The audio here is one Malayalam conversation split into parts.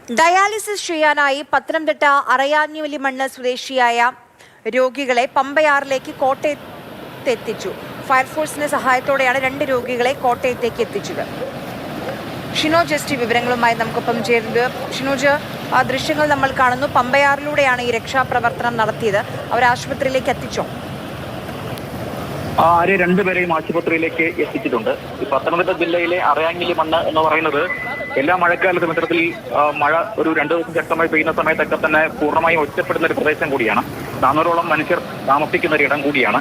ഡയാലിസിസ് ചെയ്യാനായി പത്തനംതിട്ട അറയാഞ്ഞിലിമണ്ണ് സ്വദേശിയായ രോഗികളെ പമ്പയാറിലേക്ക് കോട്ടയത്തെത്തിച്ചു. ഫയർഫോഴ്സിന്റെ സഹായത്തോടെയാണ് 2 രോഗികളെ കോട്ടയത്തേക്ക് എത്തിച്ചത്. ഷിനോജ് എസ് ടി വിവരങ്ങളുമായി നമുക്കൊപ്പം ചേരുന്നത്. ഷിനോജ്, ആ ദൃശ്യങ്ങൾ നമ്മൾ കാണുന്നു. പമ്പയാറിലൂടെയാണ് ഈ രക്ഷാപ്രവർത്തനം നടത്തിയത്. അവർ ആശുപത്രിയിലേക്ക് എത്തിച്ചോ? ആര് 2 പേരെയും ആശുപത്രിയിലേക്ക് എത്തിച്ചിട്ടുണ്ട്. ഈ പത്തനംതിട്ട ജില്ലയിലെ അറയാഞ്ഞിലിമണ്ണ് എന്ന് പറയുന്നത് എല്ലാ മഴക്കാലത്തും ഇത്തരത്തിൽ മഴ ഒരു 2 ദിവസം ശക്തമായി പെയ്യുന്ന സമയത്തൊക്കെ തന്നെ പൂർണ്ണമായും ഒറ്റപ്പെടുന്ന ഒരു പ്രദേശം കൂടിയാണ്. 400ഓളം മനുഷ്യർ താമസിക്കുന്ന ഒരു ഇടം കൂടിയാണ്.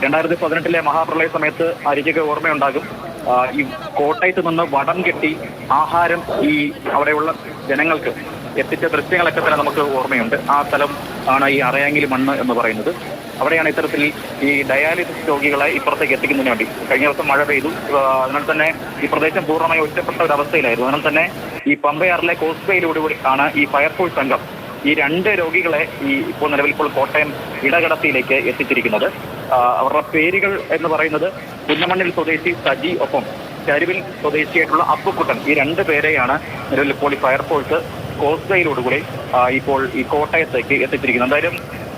2018 മഹാപ്രളയ സമയത്ത് അരികെ ഓർമ്മയുണ്ടാകും. ഈ കോട്ടയത്ത് നിന്ന് വടം കെട്ടി ആഹാരം ഈ അവിടെയുള്ള ജനങ്ങൾക്ക് എത്തിച്ച ദൃശ്യങ്ങളൊക്കെ തന്നെ നമുക്ക് ഓർമ്മയുണ്ട്. ആ സ്ഥലം ആണ് ഈ അറയാഞ്ഞിലിമണ്ണ് എന്ന് പറയുന്നത്. അവിടെയാണ് ഇത്തരത്തിൽ ഈ ഡയാലിസിസ് രോഗികളെ ഇപ്പുറത്തേക്ക് എത്തിക്കുന്നതിന് വേണ്ടി കഴിഞ്ഞ ദിവസം മഴ പെയ്തു. അതിനാൽ തന്നെ ഈ പ്രദേശം പൂർണ്ണമായി ഒറ്റപ്പെട്ട ഒരു അവസ്ഥയിലായിരുന്നു. അതിനാൽ തന്നെ ഈ പമ്പയാറിലെ കോസ്വേയിലൂടെ ആണ് ഈ ഫയർഫോഴ്സ് സംഘം ഈ 2 രോഗികളെ ഇപ്പോൾ നിലവിൽ കോട്ടയം ഇടകടത്തിയിലേക്ക് എത്തിച്ചിരിക്കുന്നത്. അവരുടെ പേരുകൾ എന്ന് പറയുന്നത് പുന്നമണ്ണിൽ സ്വദേശി സജി, ഒപ്പം ചരുവിൽ സ്വദേശിയായിട്ടുള്ള അപ്പുക്കുട്ടൻ. ഈ 2 പേരെയാണ് നിലവിൽ ഇപ്പോൾ ഈ ഫയർഫോഴ്സ് കോസ്വേയിലൂടെ ഇപ്പോൾ ഈ കോട്ടയത്തേക്ക് എത്തിച്ചിരിക്കുന്നത്. എന്തായാലും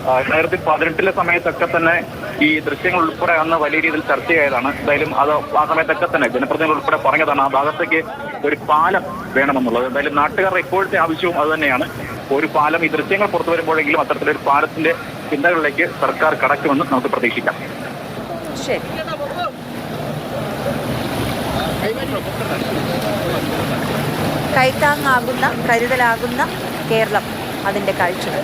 2018 സമയത്തൊക്കെ തന്നെ ഈ ദൃശ്യങ്ങൾ ഉൾപ്പെടെ അന്ന് വലിയ രീതിയിൽ ചർച്ചയായതാണ്. എന്തായാലും അത് ആ സമയത്തൊക്കെ തന്നെ ജനപ്രതിനിധികൾ ഉൾപ്പെടെ പറഞ്ഞതാണ് ആ ഭാഗത്തേക്ക് ഒരു പാലം വേണമെന്നുള്ളത്. എന്തായാലും നാട്ടുകാരുടെ ഇപ്പോഴത്തെ ആവശ്യവും അത് തന്നെയാണ്. ഒരു പാലം, ഈ ദൃശ്യങ്ങൾ പുറത്തു വരുമ്പോഴെങ്കിലും അത്തരത്തിലൊരു പാലത്തിന്റെ ചിന്തകളിലേക്ക് സർക്കാർ കടക്കുമെന്ന് നമുക്ക് പ്രതീക്ഷിക്കാം. ശരി, കൈത്താങ്ങാകുന്ന, കരുതലാകുന്ന കേരളം, അതിന്റെ കാഴ്ചകൾ.